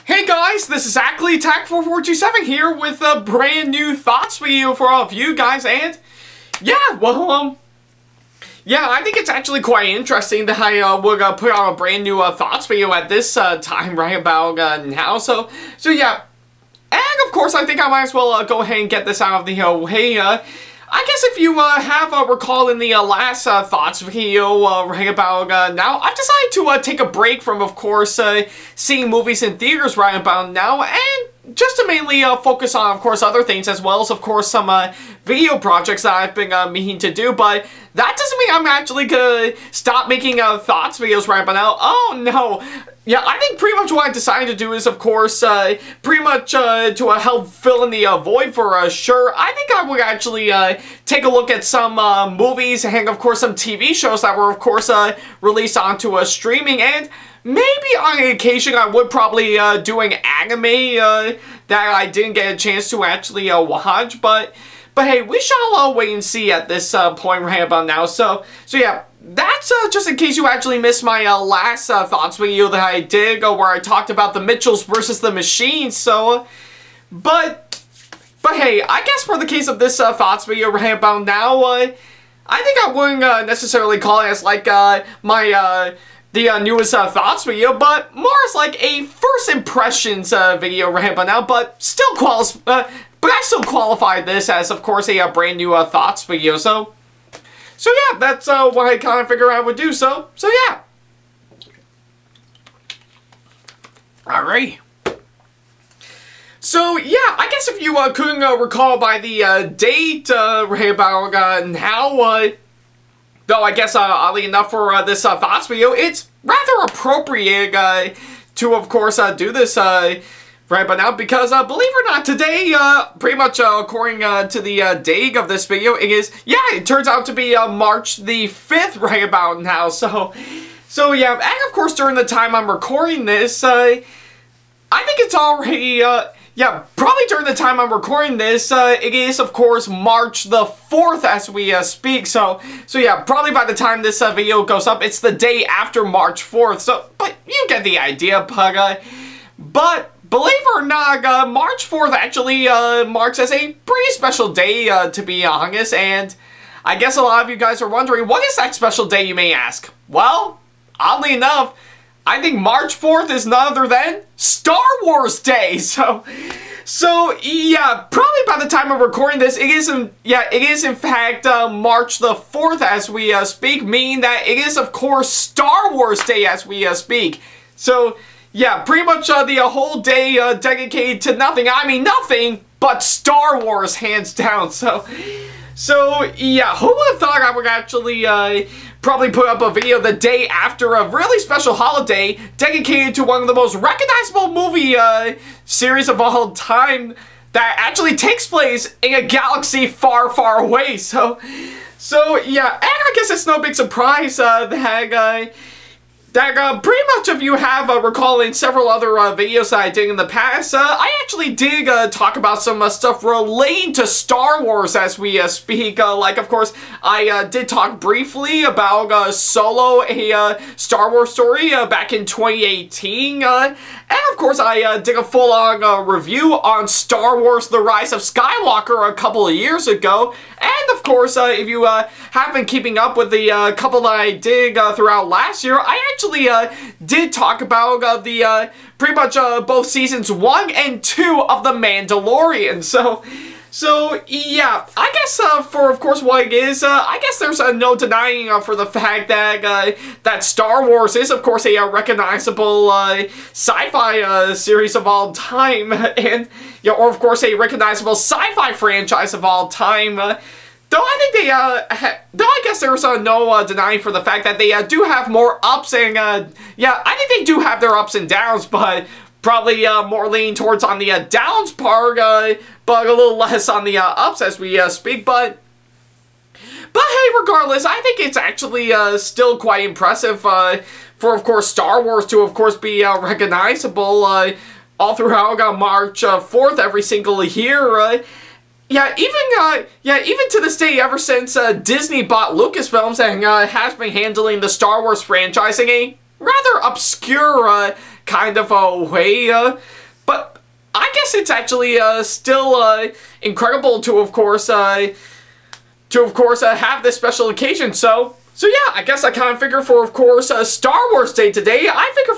Hey guys, this is Ackleyattack4427 here with a brand new thoughts video for all of you guys, and yeah, well, I think it's actually quite interesting that we're gonna put out a brand new thoughts video at this time right about now. So yeah, and of course I think I might as well go ahead and get this out of the way. I guess if you have recalled in the last thoughts video right about now, I've decided to take a break from, of course, seeing movies in theaters right about now, and just to mainly focus on, of course, other things, as well as, of course, some video projects that I've been meaning to do, but that doesn't mean I'm actually gonna stop making thoughts videos right about now. Oh, no. Yeah, I think pretty much what I decided to do is, of course, pretty much to help fill in the void for sure. I think I would actually take a look at some movies and, of course, some TV shows that were, of course, released onto streaming, and maybe on occasion I would probably do an anime that I didn't get a chance to actually watch, but hey, we shall wait and see at this point right about now. So yeah, that's just in case you actually missed my last thoughts video that I did, where I talked about the Mitchells versus the Machines. So, but hey, I guess for the case of this thoughts video right about now, I think I wouldn't necessarily call it as like my the newest thoughts video, but more as like a first impressions video right about now. But still but I still qualify this as, of course, a brand new thoughts video. So yeah, that's what I kind of figured I would do. So yeah. Alright. So yeah, I guess if you couldn't recall by the date right about now, though I guess oddly enough for this thoughts video, it's rather appropriate to, of course, do this right about now, because believe it or not, today, pretty much according to the date of this video, it turns out to be March the 5th right about now. So yeah, and of course during the time I'm recording this, I think it's already, yeah, probably during the time I'm recording this, it is, of course, March the 4th as we speak. So yeah, probably by the time this video goes up, it's the day after March 4th. So, but you get the idea, but believe it or not, March 4th actually marks as a pretty special day, to be honest, and I guess a lot of you guys are wondering, what is that special day, you may ask? Well, oddly enough, I think March 4th is none other than Star Wars Day. So yeah, probably by the time I'm recording this, it is in fact March the 4th as we speak, meaning that it is, of course, Star Wars Day as we speak. So yeah, pretty much the whole day dedicated to nothing. I mean, nothing but Star Wars, hands down. So yeah, who would have thought I would actually probably put up a video the day after a really special holiday dedicated to one of the most recognizable movie series of all time that actually takes place in a galaxy far, far away. So yeah, and I guess it's no big surprise that pretty much if you have recall in several other videos that I did in the past, I actually did talk about some stuff relating to Star Wars as we speak. Like, of course, I did talk briefly about Solo, a Star Wars story back in 2018. And of course, I did a full-on review on Star Wars The Rise of Skywalker a couple of years ago. And of course, if you have been keeping up with the couple that I did throughout last year, I actually did talk about the pretty much both seasons 1 and 2 of The Mandalorian. So yeah, I guess for, of course, what it is, I guess there's no denying for the fact that that Star Wars is, of course, a recognizable sci-fi series of all time, and yeah, or of course a recognizable sci-fi franchise of all time. Though I think they, though I guess there's no denying for the fact that they do have more ups and, yeah, I think they do have their ups and downs, but probably more leaning towards on the downs part, but a little less on the ups as we speak, but hey, regardless, I think it's actually still quite impressive for, of course, Star Wars to, of course, be recognizable all throughout March 4th every single year. Yeah, even to this day, ever since Disney bought Lucasfilms and has been handling the Star Wars franchise in a rather obscure kind of way, but I guess it's actually still incredible to, of course, have this special occasion. So yeah, I guess I kind of figure for, of course, Star Wars Day today, I figure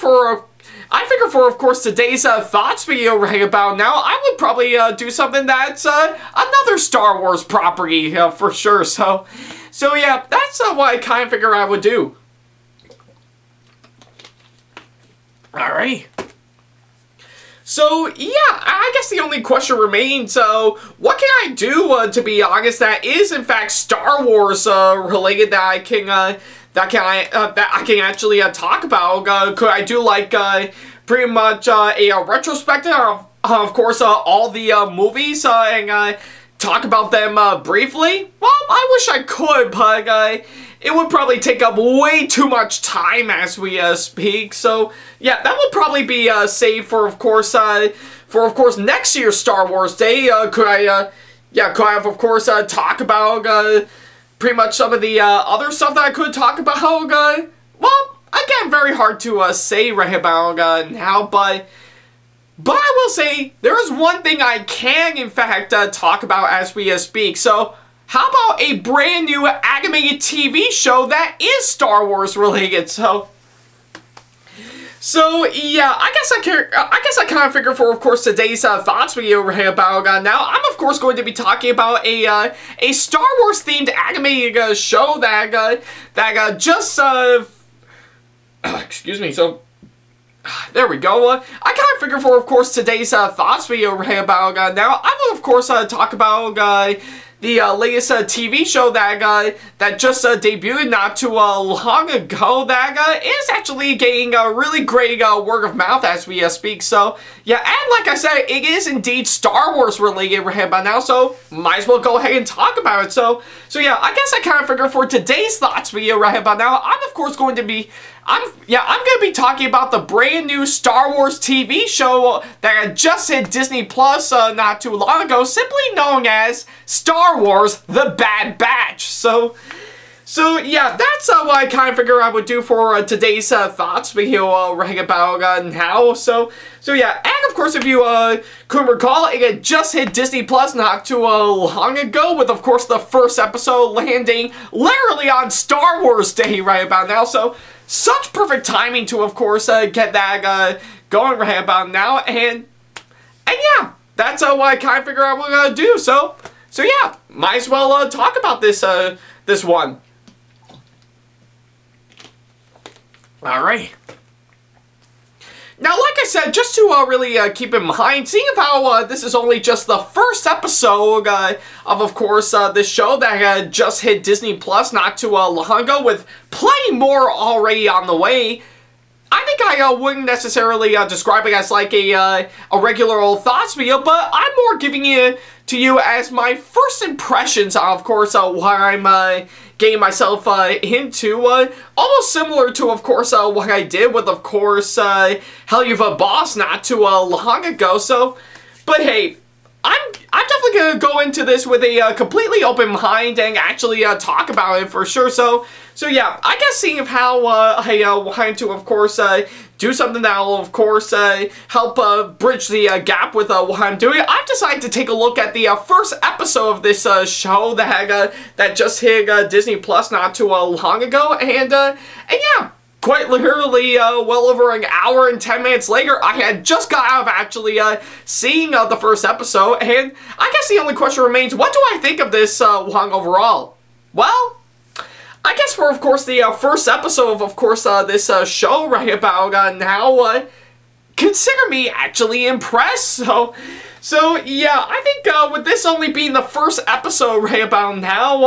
for, of course, today's thoughts video right about now, I would probably do something that's another Star Wars property for sure. So yeah, that's what I kind of figure I would do. Alright. So, yeah, I guess the only question remains, what can I do, to be honest, that is, in fact, Star Wars, related that I can, that I can actually, talk about? Could I do, like, pretty much, a retrospective of course, all the, movies, and, talk about them, briefly? Well, I wish I could, but, it would probably take up way too much time as we speak. So yeah, that would probably be saved for, of course, next year's Star Wars Day. Could I have, of course, talk about pretty much some of the other stuff that I could talk about? Well, again, very hard to say right about now, but I will say there is one thing I can, in fact, talk about as we speak. So how about a brand new animated TV show that is Star Wars related? So yeah, I guess I kind of figure for, of course, today's thoughts video right about now, I'm of course going to be talking about a Star Wars themed animated show that just excuse me. So there we go. I kind of figure for, of course, today's thoughts video right about now, I will of course talk about the latest TV show that just debuted not too long ago that is actually getting a really great word of mouth as we speak. So yeah, and like I said, it is indeed Star Wars related right by now, so might as well go ahead and talk about it. So yeah, I guess I kind of figure for today's thoughts video right about now, I'm of course going to be I'm going to be talking about the brand new Star Wars TV show that just hit Disney Plus not too long ago, simply known as Star Wars: The Bad Batch. So yeah, that's what I kind of figure I would do for today's thoughts video right about now. So yeah, and of course, if you could recall, it had just hit Disney Plus not too long ago, with of course the first episode landing literally on Star Wars Day right about now. So such perfect timing to, of course, get that going right about now, and yeah, that's what I kind of figure I would do. So yeah, might as well talk about this this one. All right. Now, like I said, just to really keep in mind, seeing how this is only just the first episode of course, this show that just hit Disney Plus not too long ago, with plenty more already on the way, I think I wouldn't necessarily describe it as like a regular old thoughts video, but I'm more giving it to you as my first impressions of course, what I'm getting myself into, almost similar to, of course, what I did with, of course, Hell You've a Boss not too long ago. So, but hey, I'm definitely gonna go into this with a completely open mind and actually talk about it for sure. So yeah, I guess seeing how I wanted to, of course, do something that will, of course, help bridge the gap with what I'm doing, I've decided to take a look at the first episode of this show that just hit Disney Plus not too long ago, and yeah, quite literally, well over an hour and 10 minutes later, I had just got out of actually seeing the first episode, and I guess the only question remains, what do I think of this one overall? Well, I guess for, of course, the first episode of course, this show right about now, consider me actually impressed. So yeah, I think with this only being the first episode right about now,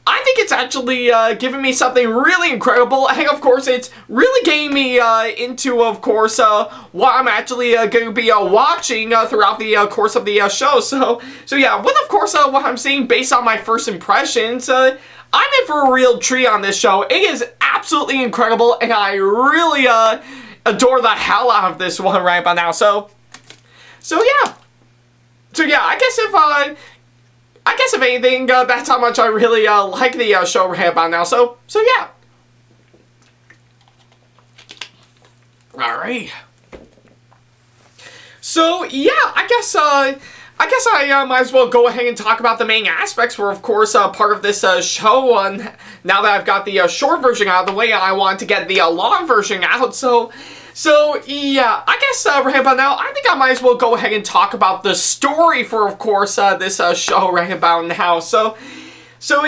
I think it's actually giving me something really incredible, and of course it's really getting me into, of course, what I'm actually going to be watching throughout the course of the show. So yeah, with of course what I'm seeing based on my first impressions, I'm in for a real treat on this show. It is absolutely incredible, and I really adore the hell out of this one right about now. So yeah, I guess if anything, that's how much I really like the show right about now. So yeah. All right. So yeah, I guess I might as well go ahead and talk about the main aspects for, of course, part of this show. Now that I've got the short version out of the way, I want to get the long version out. So yeah, I guess right about now, I think I might as well go ahead and talk about the story for, of course, this show right about now. So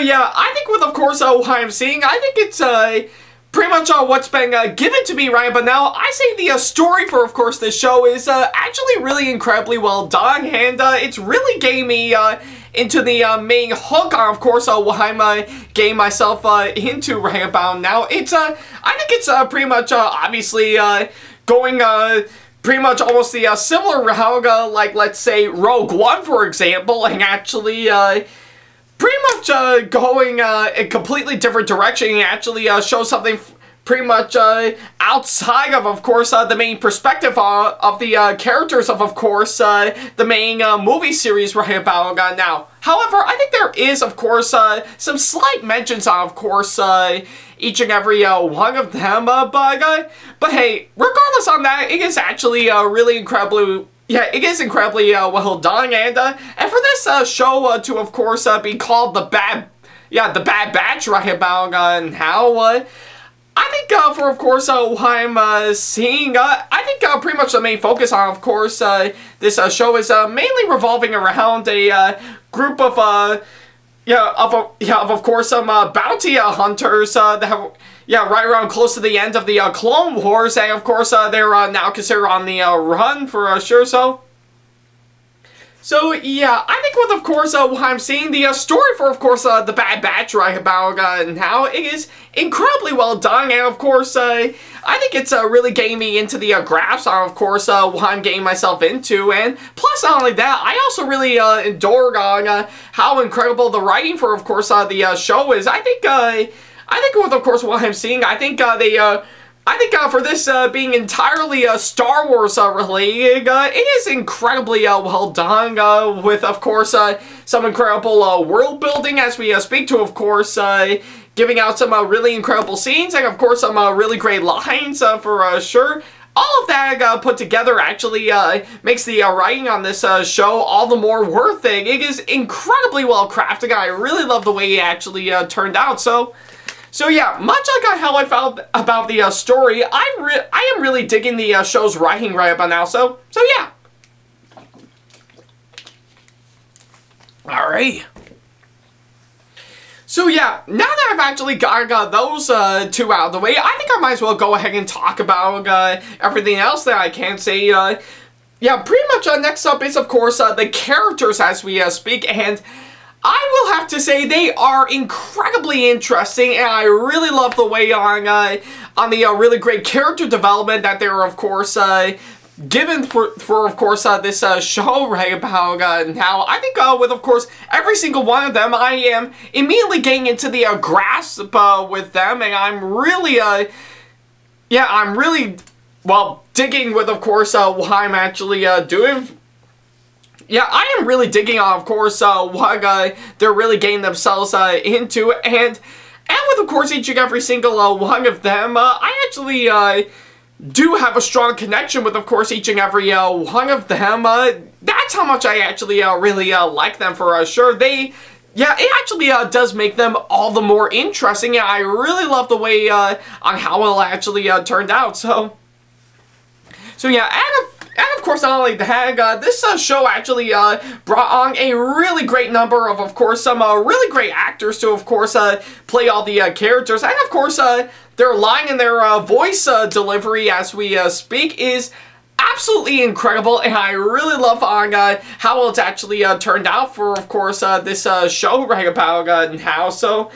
yeah, I think with, of course, what I'm seeing, I think it's pretty much what's been given to me right but now. I say the story for, of course, this show is actually really incredibly well done, and it's really getting me into the main hook on, of course, what I'm getting myself into right about now. It's I think it's pretty much obviously going pretty much almost the similar route, like let's say Rogue One, for example, and actually pretty much going a completely different direction and actually show something pretty much outside of course, the main perspective of the characters of course, the main movie series right about now. However, I think there is, of course, some slight mentions on, of course, each and every one of them, but hey, regardless on that, it is actually really incredibly... Yeah, it is incredibly well done, and for this show to, of course, be called the Bad Batch right about now, I think for, of course, what I'm seeing, I think pretty much the main focus on, of course, this show is mainly revolving around a group of, of course, some bounty hunters that have... Yeah, right around close to the end of the Clone Wars, and of course they're now considered on the run for sure. So yeah, I think with, of course, what I'm seeing, the story for, of course, the Bad Batch right about now, it is incredibly well done, and of course I think it's really getting me into the grasp on, of course, what I'm getting myself into, and plus not only that, I also really adored on how incredible the writing for, of course, the show is. I think with, of course, what I'm seeing, I think for this being entirely Star Wars related, it is incredibly well done, with, of course, some incredible world building as we speak to, of course, giving out some really incredible scenes, and of course some really great lines for sure. All of that put together actually makes the writing on this show all the more worth it. It is incredibly well crafted. I really love the way it actually turned out. So yeah, much like how I felt about the story, I am really digging the show's writing right about now. So yeah. Alright. So yeah, now that I've actually got those two out of the way, I think I might as well go ahead and talk about everything else that I can say. Yeah, pretty much next up is, of course, the characters as we speak, and I will have to say they are incredibly interesting, and I really love the way on the really great character development that they're, of course, given for of course, this show right about now. I think with, of course, every single one of them, I am immediately getting into the grasp with them, and I'm really, yeah, I'm really, well, digging with, of course, what I'm actually doing. Yeah, I am really digging on, of course, what they're really getting themselves into, and with, of course, each and every single one of them, I actually do have a strong connection with, of course, each and every one of them. That's how much I actually really like them for sure. Yeah, it actually does make them all the more interesting, and I really love the way on how it actually turned out. So yeah, and of course, not only that, this show actually brought on a really great number of course, some really great actors to, of course, play all the characters. And, of course, their line and their voice delivery as we speak is absolutely incredible. And I really love on how it's actually turned out for, of course, this show right about now. So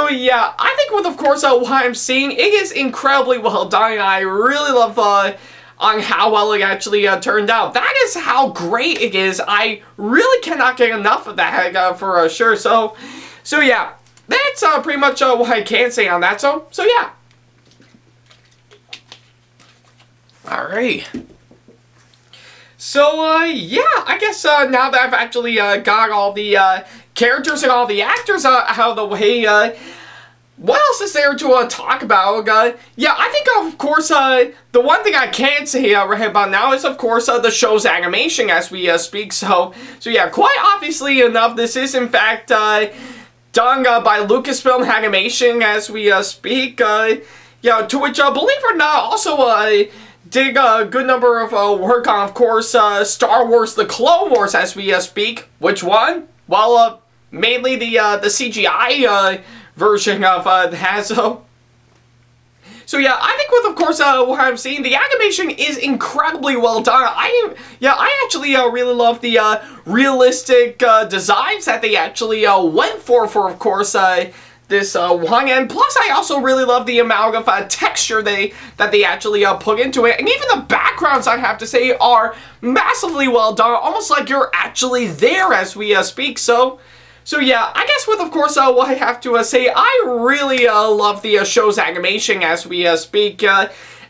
yeah, I think with, of course, what I'm seeing, it is incredibly well done. I really love on how well it actually turned out. That is how great it is. I really cannot get enough of that for sure. So yeah, that's pretty much what I can say on that. So yeah. Alright. So yeah, I guess now that I've actually got all the characters and all the actors out of the way, what else is there to talk about? Yeah, I think, of course, the one thing I can say right about now is, of course, the show's animation as we speak. So yeah, quite obviously enough, this is, in fact, done by Lucasfilm Animation as we speak. Yeah, to which, believe it or not, also did a good number of work on, of course, Star Wars The Clone Wars as we speak. Which one? Well, mainly the CGI version of Hazo. So yeah, I think with, of course, what I'm seeing, the animation is incredibly well done. I actually really love the realistic designs that they actually went for, of course, this one, and plus I also really love the amount of texture that they actually put into it, and even the backgrounds, I have to say, are massively well done, almost like you're actually there as we speak. So yeah, I guess with, of course, what I have to say, I really love the show's animation as we speak.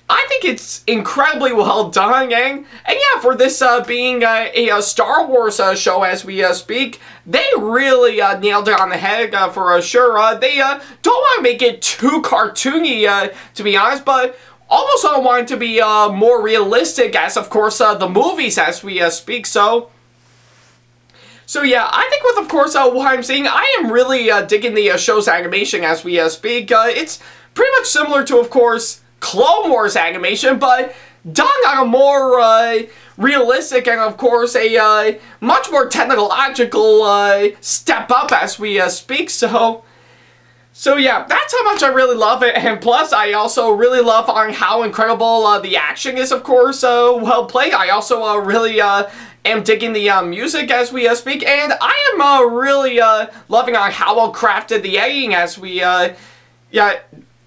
I think it's incredibly well done, and yeah, for this being a Star Wars show as we speak, they really nailed it on the head for sure. They don't want to make it too cartoony, to be honest, but almost want it to be more realistic as, of course, the movies as we speak. So yeah, I think with, of course, what I'm seeing, I am really digging the show's animation as we speak. It's pretty much similar to, of course, Clone Wars animation, but done on a more realistic and, of course, a much more technological step up as we speak. So yeah, that's how much I really love it, and plus I also really love on how incredible the action is, of course, well played. I also really am digging the music as we speak, and I am really loving on how well crafted the editing as we,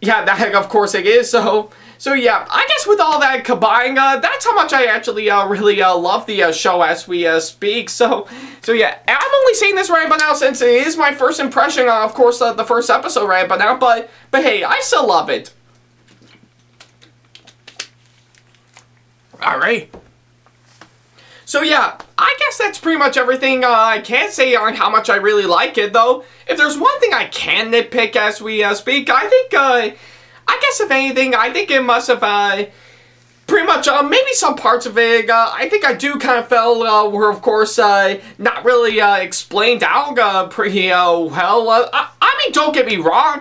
yeah, that of course it is. So yeah, I guess with all that combined, that's how much I actually really love the show as we speak. So yeah, I'm only saying this right about now since it is my first impression of course, the first episode right about now, but hey, I still love it. Alright. So yeah, I guess that's pretty much everything I can say on how much I really like it, though. If there's one thing I can nitpick as we speak, I think, I guess if anything, I think it must have, pretty much, maybe some parts of it, I think I do kind of felt, were, of course, not really, explained out, pretty, well. I mean, don't get me wrong,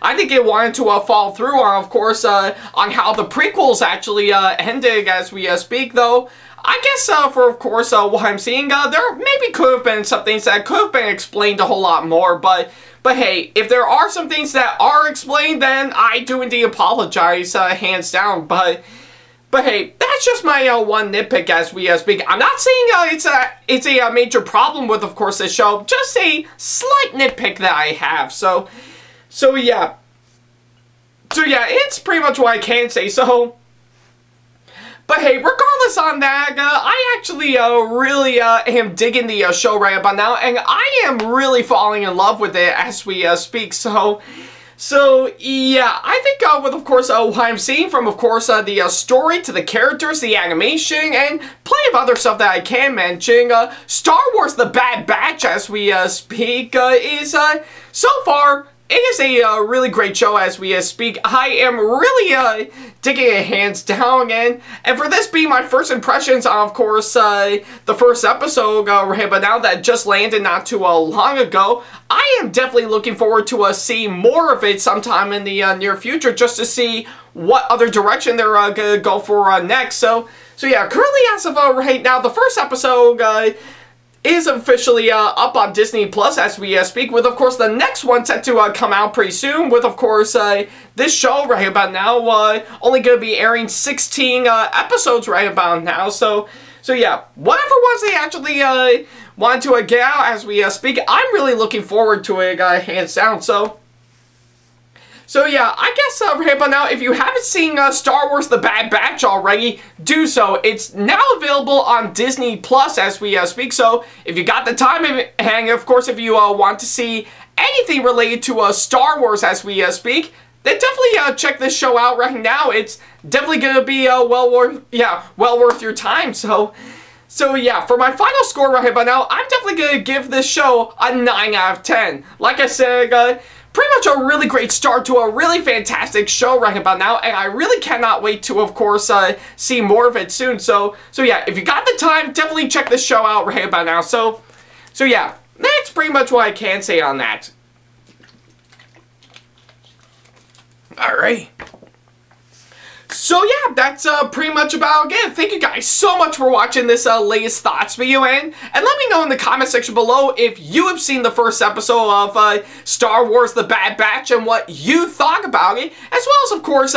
I think it wanted to, fall through on, of course, on how the prequels actually, ended as we speak, though. I guess, for, of course, what I'm seeing, there maybe could have been some things that could have been explained a whole lot more, but hey, if there are some things that are explained, then I do indeed apologize, hands down, but hey, that's just my, one nitpick as we speak. I'm not saying, it's a major problem with, of course, this show, just a slight nitpick that I have, so yeah, it's pretty much what I can say, But hey, regardless on that, I actually really am digging the show right about now, and I am really falling in love with it as we speak. So yeah, I think with, of course, what I'm seeing from, of course, the story to the characters, the animation, and plenty of other stuff that I can mention, Star Wars The Bad Batch as we speak is, so far, it is a really great show as we speak. I am really digging it hands down, and for this being my first impressions on, of course, the first episode, right, but now that just landed not too long ago, I am definitely looking forward to seeing more of it sometime in the near future, just to see what other direction they're gonna go for next. So yeah, currently as of right now, the first episode is officially up on Disney Plus as we speak, with, of course, the next one set to come out pretty soon, with, of course, this show right about now only going to be airing 16 episodes right about now. So yeah, whatever ones they actually want to get out as we speak, I'm really looking forward to it, hands down. So yeah, I guess right about now, if you haven't seen Star Wars The Bad Batch already, do so. It's now available on Disney Plus as we speak, so if you got the time, and of course if you want to see anything related to Star Wars as we speak, then definitely check this show out right now. It's definitely going to be well worth your time. So yeah, for my final score right about now, I'm definitely going to give this show a 9 out of 10. Like I said, pretty much a really great start to a really fantastic show right about now, and I really cannot wait to, of course, see more of it soon. So yeah, if you got the time, definitely check this show out right about now. So yeah, that's pretty much what I can say on that. Alright. So yeah, that's pretty much about it. Thank you guys so much for watching this latest thoughts video, and let me know in the comment section below if you have seen the first episode of Star Wars The Bad Batch and what you thought about it, as well as, of course,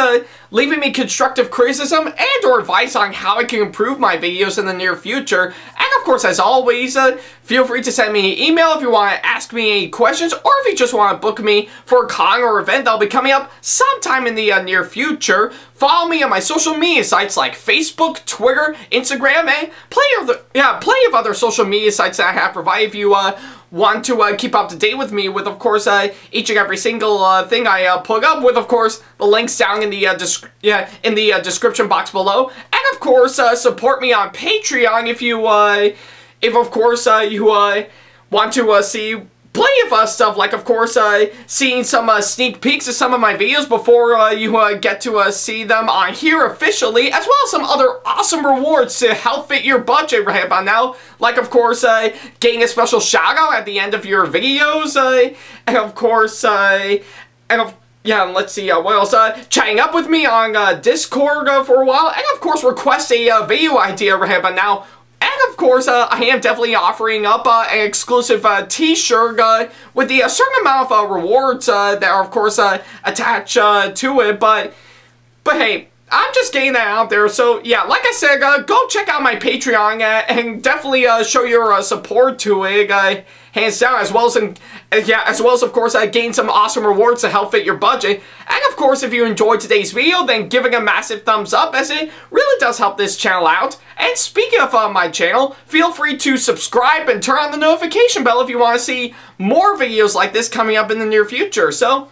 leaving me constructive criticism and or advice on how I can improve my videos in the near future. And of course, as always, feel free to send me an email if you want to ask me any questions, or if you just want to book me for a con or event that'll be coming up sometime in the near future. Follow me on my social media sites like Facebook, Twitter, Instagram, and plenty of other social media sites that I have provided if you want to keep up to date with me with, of course, each and every single thing I put up, with, of course, the links down in the description box below. And of course, support me on Patreon if you of course you want to see plenty of stuff, like, of course, seeing some sneak peeks of some of my videos before you get to see them on here officially, as well as some other awesome rewards to help fit your budget right about now, like, of course, getting a special shout out at the end of your videos, and of course, yeah, let's see, what else, chatting up with me on Discord for a while, and of course, request a video idea right about now. And of course, I am definitely offering up an exclusive t-shirt with the certain amount of rewards that are, of course, attached to it. But hey, I'm just getting that out there. So yeah, like I said, go check out my Patreon and definitely show your support to it, hands down, as well as of course gain some awesome rewards to help fit your budget. And of course, if you enjoyed today's video, then giving a massive thumbs up, as it really does help this channel out. And speaking of my channel, feel free to subscribe and turn on the notification bell if you want to see more videos like this coming up in the near future. So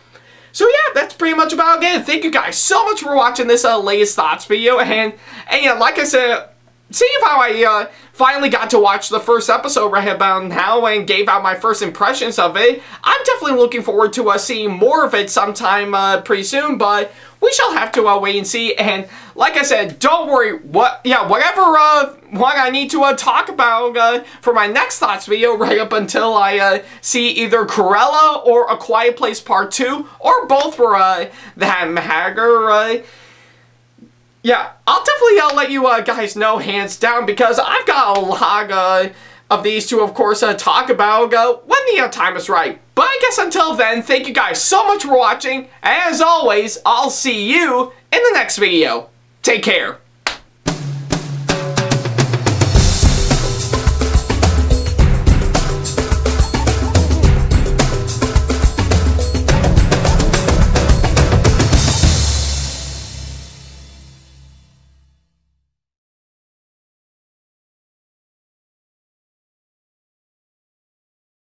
yeah, that's pretty much about it. Thank you guys so much for watching this latest thoughts video, and yeah, like I said, seeing how I finally got to watch the first episode right about now and gave out my first impressions of it, I'm definitely looking forward to seeing more of it sometime pretty soon, but we shall have to wait and see. And like I said, don't worry, whatever one I need to talk about for my next thoughts video right up until I see either Corella or A Quiet Place Part 2, or both for that matter, yeah, I'll definitely let you guys know hands down, because I've got a lot of these to, of course, talk about when the time is right. But I guess until then, thank you guys so much for watching. As always, I'll see you in the next video. Take care.